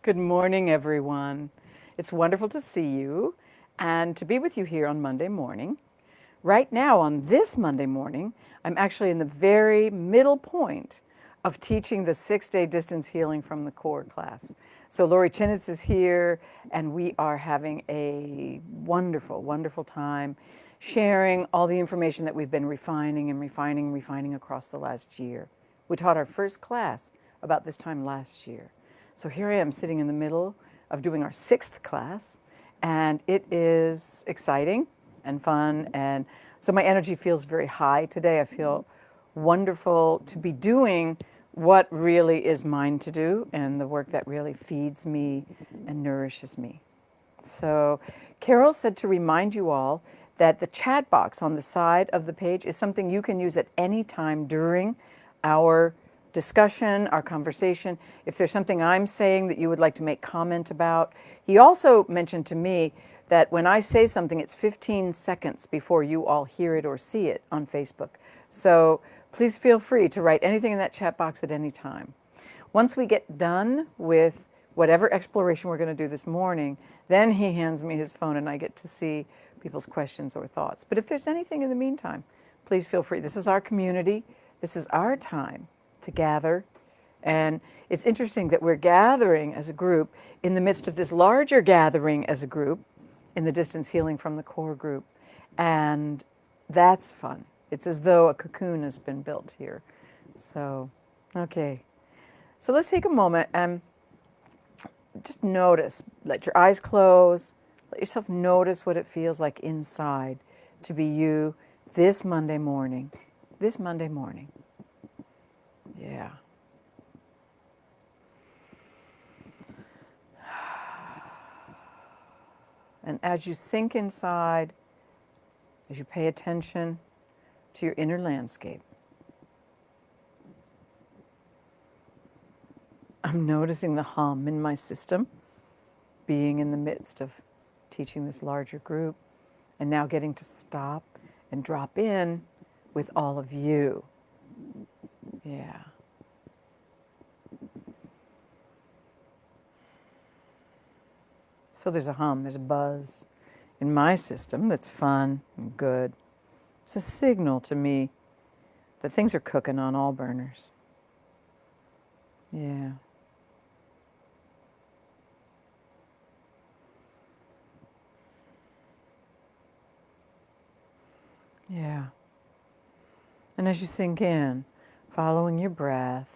Good morning, everyone. It's wonderful to see you and to be with you here on Monday morning. Right now, on this Monday morning, I'm actually in the very middle point of teaching the 6-day distance healing from the core class. So Lori Chinitz is here, and we are having a wonderful, wonderful time sharing all the information that we've been refining and refining across the last year. We taught our first class about this time last year. So here I am sitting in the middle of doing our 6th class, and it is exciting and fun. And so my energy feels very high today. I feel wonderful to be doing what really is mine to do and the work that really feeds me and nourishes me. So Carol said to remind you all that the chat box on the side of the page is something you can use at any time during our discussion, our conversation. If there's something I'm saying that you would like to make comment about. He also mentioned to me that when I say something, it's 15 seconds before you all hear it or see it on Facebook. So please feel free to write anything in that chat box at any time. Once we get done with whatever exploration we're going to do this morning, then he hands me his phone and I get to see people's questions or thoughts. But if there's anything in the meantime, please feel free. This is our community. This is our time to gather. And it's interesting that we're gathering as a group in the midst of this larger gathering as a group in the distance healing from the core group. And that's fun. It's as though a cocoon has been built here. So, okay. So let's take a moment and just notice. Let your eyes close. Let yourself notice what it feels like inside to be you this Monday morning. This Monday morning. Yeah. And as you sink inside, as you pay attention to your inner landscape, I'm noticing the hum in my system, being in the midst of teaching this larger group, and now getting to stop and drop in with all of you. Yeah. So there's a hum, there's a buzz in my system that's fun and good. It's a signal to me that things are cooking on all burners. Yeah. Yeah. And as you sink in, following your breath,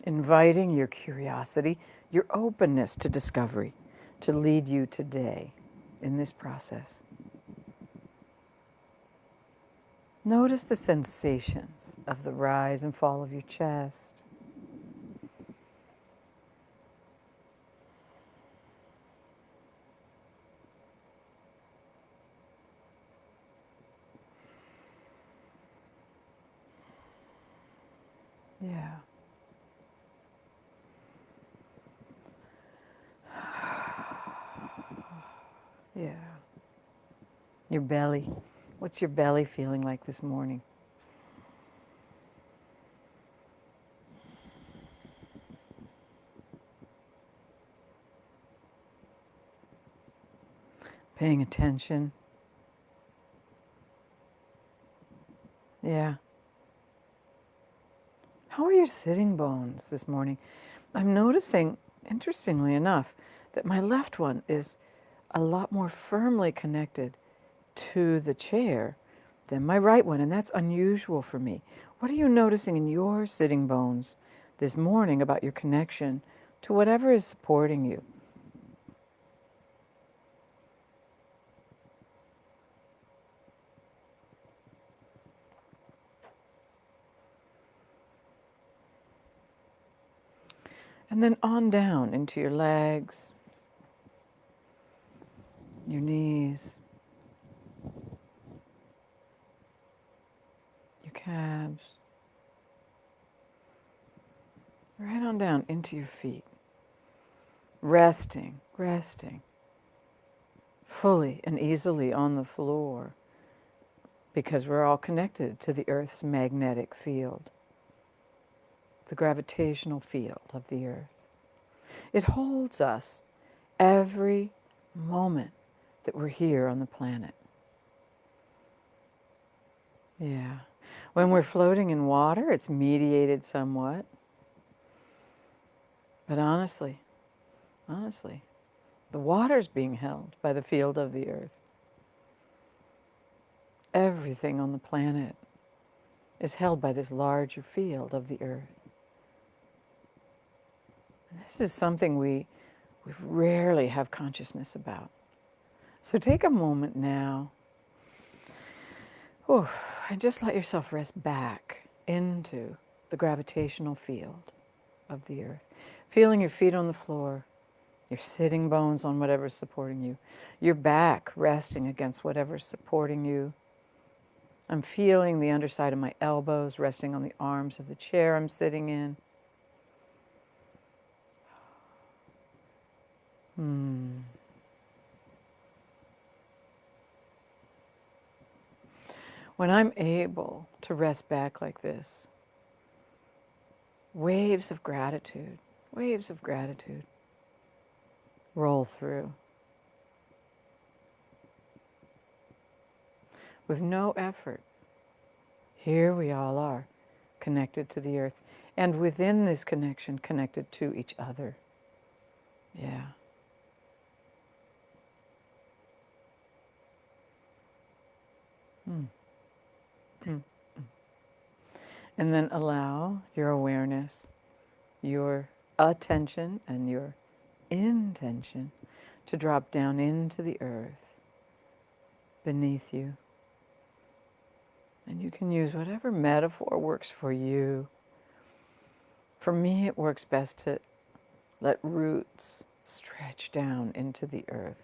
inviting your curiosity, your openness to discovery to lead you today in this process. Notice the sensations of the rise and fall of your chest. Yeah. Yeah. Your belly. What's your belly feeling like this morning? Paying attention. Yeah. How are your sitting bones this morning? I'm noticing, interestingly enough, that my left one is a lot more firmly connected to the chair than my right one, and that's unusual for me. What are you noticing in your sitting bones this morning about your connection to whatever is supporting you? And then on down into your legs, your knees, your calves, right on down into your feet. Resting fully and easily on the floor. because we're all connected to the Earth's magnetic field, the gravitational field of the Earth. It holds us every moment that we're here on the planet. Yeah. When we're floating in water, it's mediated somewhat. But honestly, the water's being held by the field of the Earth. Everything on the planet is held by this larger field of the Earth. And this is something we rarely have consciousness about. So take a moment now, and just let yourself rest back into the gravitational field of the Earth. Feeling your feet on the floor, your sitting bones on whatever's supporting you, your back resting against whatever's supporting you. I'm feeling the underside of my elbows resting on the arms of the chair I'm sitting in. When I'm able to rest back like this, waves of gratitude roll through. With no effort, here we all are, connected to the Earth, and within this connection, connected to each other. Yeah. And then allow your awareness, your attention, and your intention to drop down into the earth beneath you. And you can use whatever metaphor works for you. For me, it works best to let roots stretch down into the earth,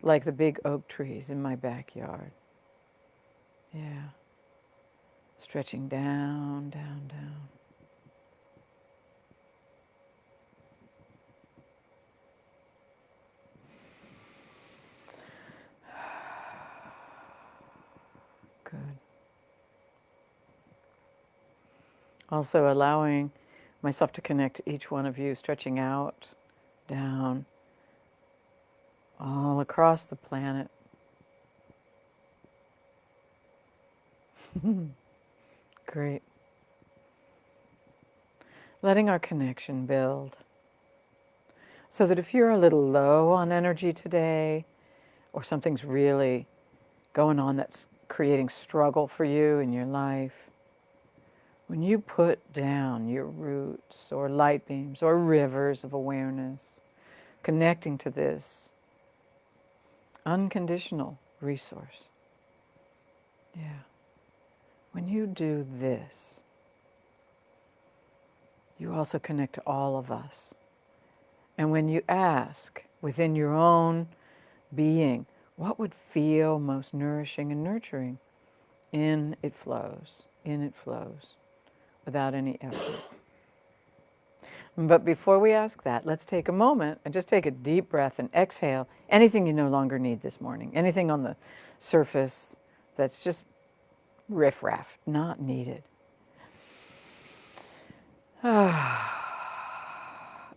like the big oak trees in my backyard. Yeah. Stretching down, down, down. Good. Also allowing myself to connect to each one of you, stretching out, down, all across the planet. Great. Letting our connection build. So that if you're a little low on energy today, or something's really going on that's creating struggle for you in your life, when you put down your roots or light beams or rivers of awareness, connecting to this unconditional resource, yeah, when you do this, you also connect to all of us. And when you ask within your own being, what would feel most nourishing and nurturing? In it flows, without any effort. But before we ask that, let's take a moment and just take a deep breath and exhale anything you no longer need this morning, anything on the surface that's just riffraff, not needed.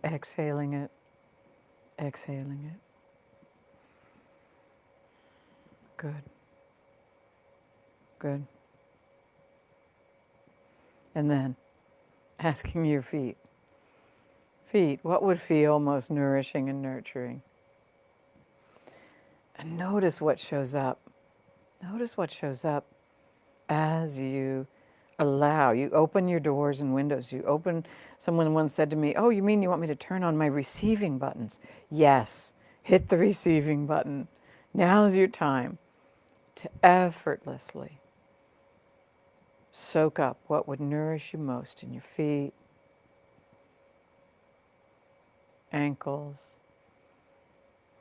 Exhaling it. Good. And then asking your feet, what would feel most nourishing and nurturing? And notice what shows up. Notice what shows up as you allow, you open your doors and windows. Someone once said to me, oh, you mean you want me to turn on my receiving buttons? Yes, hit the receiving button. Now's your time to effortlessly soak up what would nourish you most in your feet, ankles,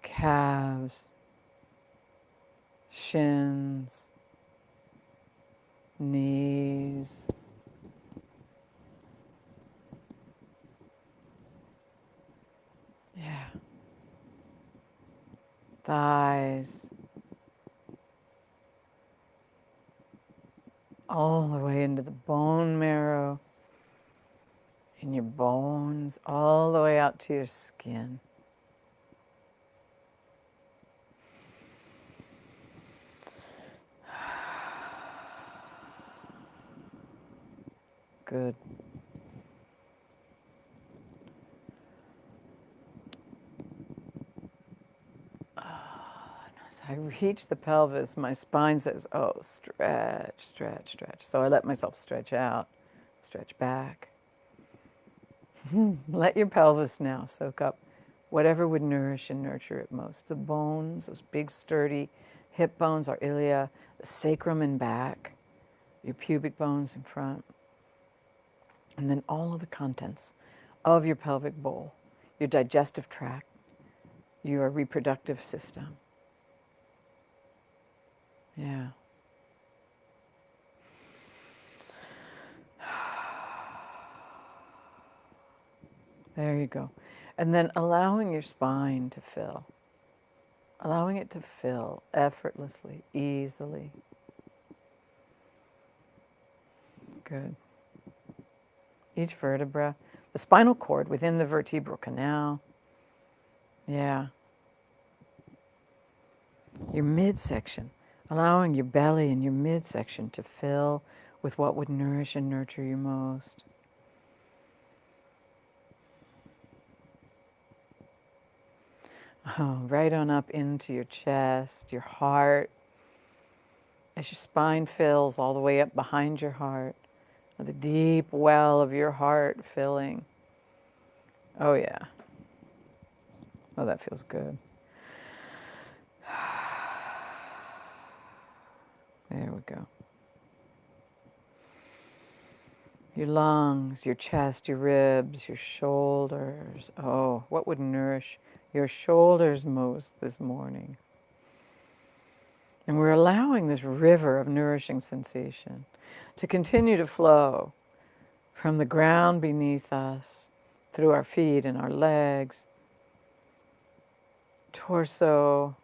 calves, shins, knees, yeah, thighs, all the way into the bone marrow, in your bones, all the way out to your skin. Good. As I reach the pelvis, my spine says, oh, stretch, stretch, stretch. So I let myself stretch out, stretch back. Let your pelvis now soak up whatever would nourish and nurture it most. The bones, those big sturdy hip bones, our ilia, the sacrum in back, your pubic bones in front, and then all of the contents of your pelvic bowl, your digestive tract, your reproductive system. Yeah. There you go. And then allowing your spine to fill. Allowing it to fill effortlessly, easily. Good. Each vertebra, the spinal cord within the vertebral canal. Yeah. Your midsection, allowing your belly and your midsection to fill with what would nourish and nurture you most. Oh, right on up into your chest, your heart, as your spine fills all the way up behind your heart, the deep well of your heart filling. Oh yeah. Oh, that feels good. There we go. Your lungs, your chest, your ribs, your shoulders. Oh, what would nourish your shoulders most this morning? And we're allowing this river of nourishing sensation to continue to flow from the ground beneath us, through our feet and our legs, torso,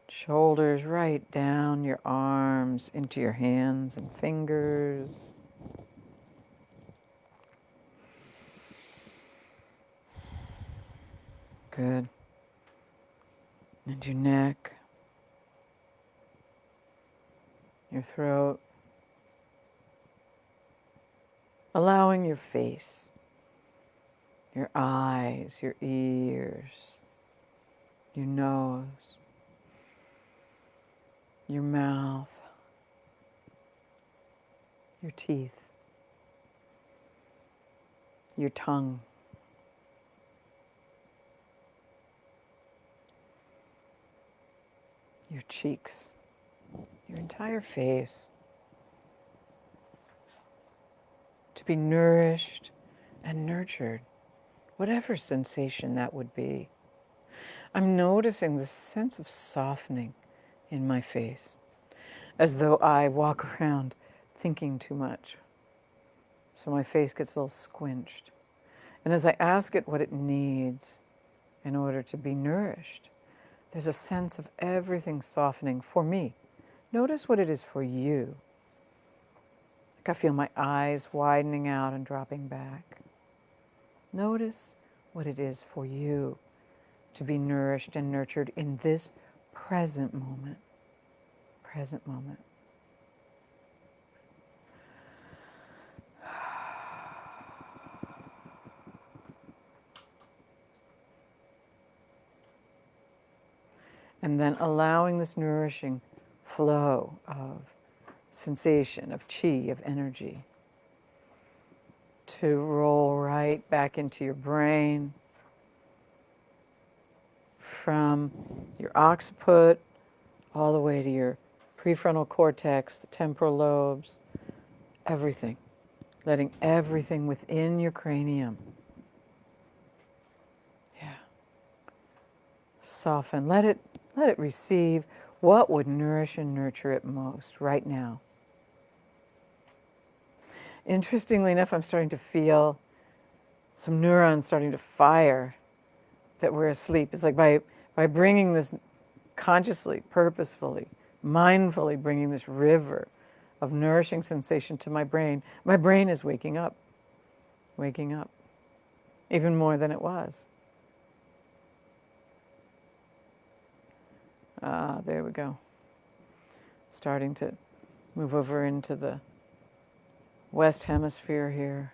shoulders, right down your arms, into your hands and fingers. Good. And your neck, your throat, allowing your face, your eyes, your ears, your nose, your mouth, your teeth, your tongue, your cheeks, your entire face, to be nourished and nurtured, whatever sensation that would be. I'm noticing this sense of softening in my face, as though I walk around thinking too much. So my face gets a little squinched. And as I ask it what it needs in order to be nourished, there's a sense of everything softening for me. Notice what it is for you. Like I feel my eyes widening out and dropping back. Notice what it is for you to be nourished and nurtured in this present moment. Present moment. And then allowing this nourishing flow of sensation, of chi, of energy, to roll right back into your brain, from your occiput all the way to your prefrontal cortex, the temporal lobes, everything. Letting everything within your cranium, soften. Let it receive what would nourish and nurture it most right now. Interestingly enough, I'm starting to feel some neurons starting to fire that were asleep. It's like by bringing this consciously, purposefully, mindfully bringing this river of nourishing sensation to my brain. My brain is waking up, even more than it was. There we go. Starting to move over into the West Hemisphere here.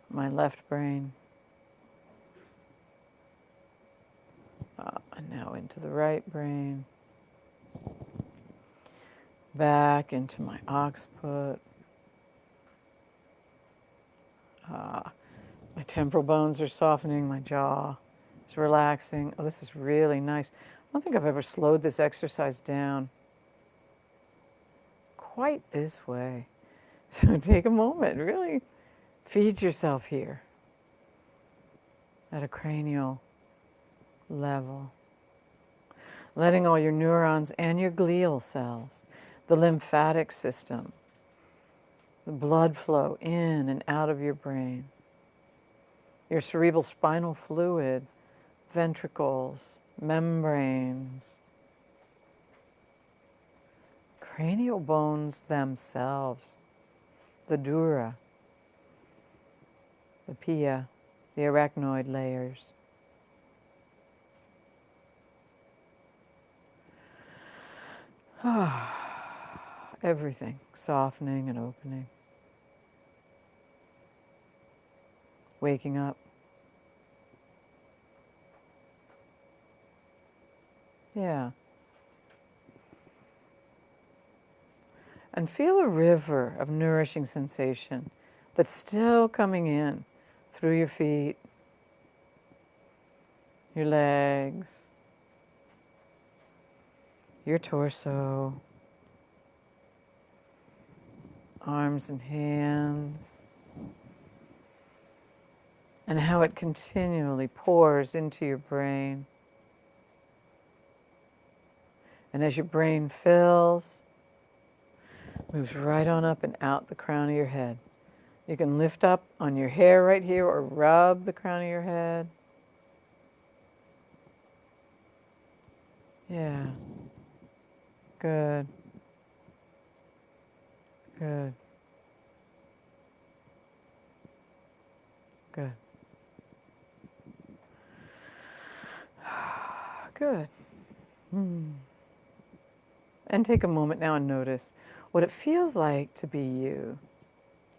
My left brain. And now into the right brain. Back into my occiput. My temporal bones are softening, my jaw is relaxing. Oh, this is really nice. I don't think I've ever slowed this exercise down quite this way. So take a moment, really feed yourself here at a cranial level. Letting all your neurons and your glial cells, the lymphatic system, the blood flow in and out of your brain, your cerebral spinal fluid, ventricles, membranes, cranial bones themselves, the dura, the pia, the arachnoid layers. Everything softening and opening. Waking up. Yeah. And feel a river of nourishing sensation that's still coming in through your feet, your legs, your torso, arms and hands, and how it continually pours into your brain. And as your brain fills, moves right on up and out the crown of your head. You can lift up on your hair right here or rub the crown of your head. Yeah. Good. Good. Good. Good. And take a moment now and notice what it feels like to be you.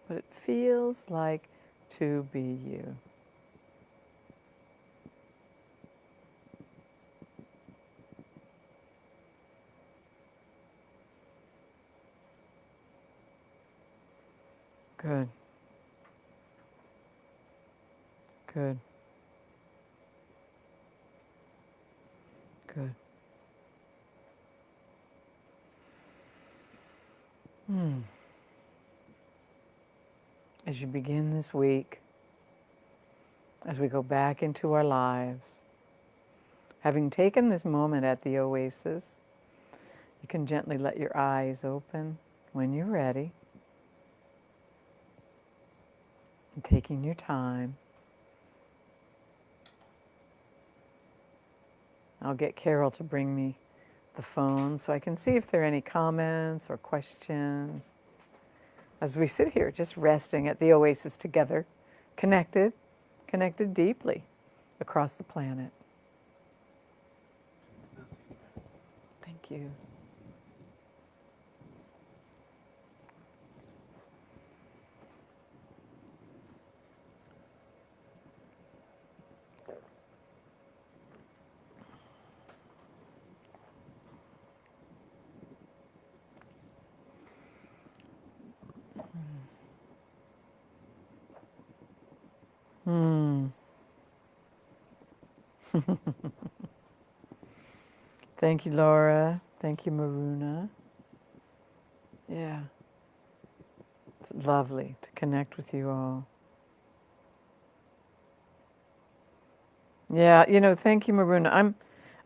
What it feels like to be you. Good. Good. Good. As you begin this week, as we go back into our lives, having taken this moment at the oasis, you can gently let your eyes open when you're ready, and taking your time. I'll get Carol to bring me the phone so I can see if there are any comments or questions. As we sit here just resting at the oasis together, connected deeply across the planet. Thank you. Thank you, Laura. Thank you, Maruna. Yeah. It's lovely to connect with you all. Yeah, thank you, Maruna.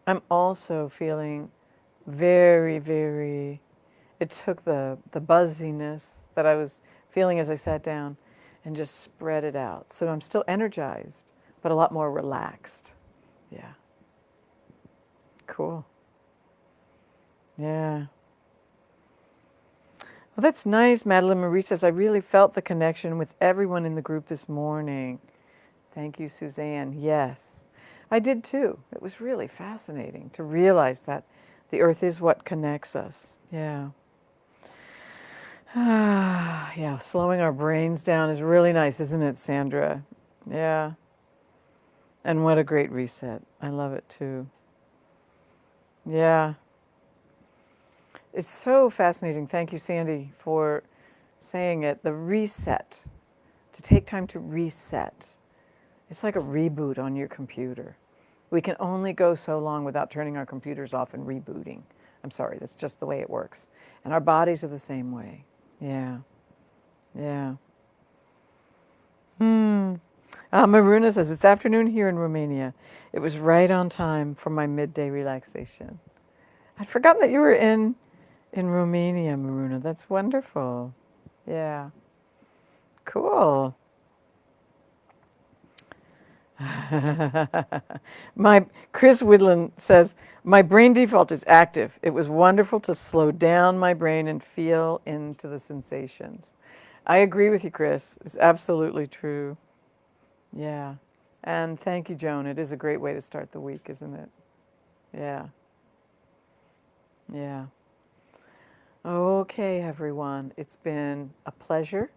I'm also feeling very, very, it took the buzziness that I was feeling as I sat down and just spread it out. So I'm still energized, but a lot more relaxed. Yeah. Cool. Yeah. Well, that's nice. Madeline Marie says, I really felt the connection with everyone in the group this morning. Thank you, Suzanne. Yes, I did too. It was really fascinating to realize that the earth is what connects us. Yeah. Yeah, slowing our brains down is really nice, isn't it, Sandra? Yeah. And what a great reset. I love it too. Yeah. It's so fascinating. Thank you, Sandy, for saying it. The reset, to take time to reset. It's like a reboot on your computer. We can only go so long without turning our computers off and rebooting. I'm sorry, that's just the way it works. And our bodies are the same way. Yeah, yeah. Maruna says, it's afternoon here in Romania. It was right on time for my midday relaxation. I'd forgotten that you were in Romania, Maruna. That's wonderful. Yeah, cool. My Chris Widland says, my brain default is active. It was wonderful to slow down my brain and feel into the sensations. I agree with you, Chris. It's absolutely true. Yeah. And thank you, Joan. It is a great way to start the week, isn't it? Yeah. Yeah. Okay, everyone. It's been a pleasure.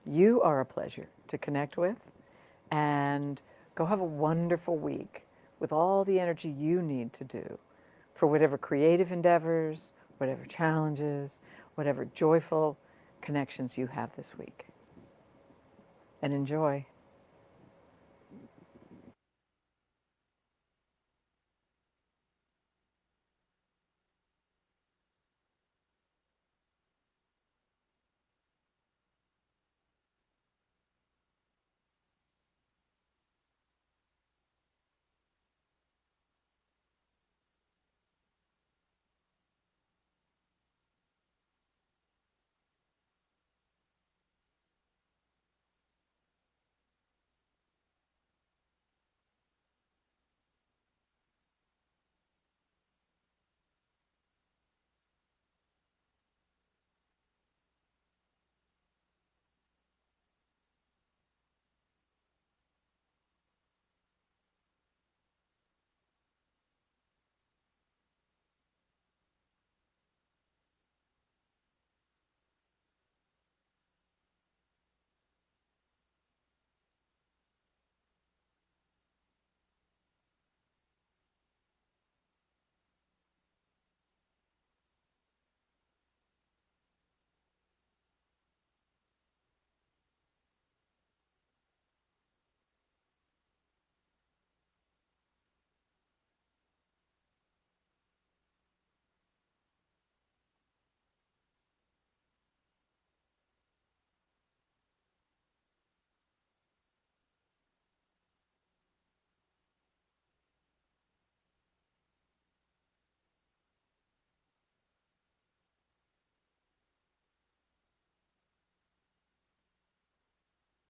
You are a pleasure to connect with. And go have a wonderful week with all the energy you need to do for whatever creative endeavors, whatever challenges, whatever joyful connections you have this week. And enjoy.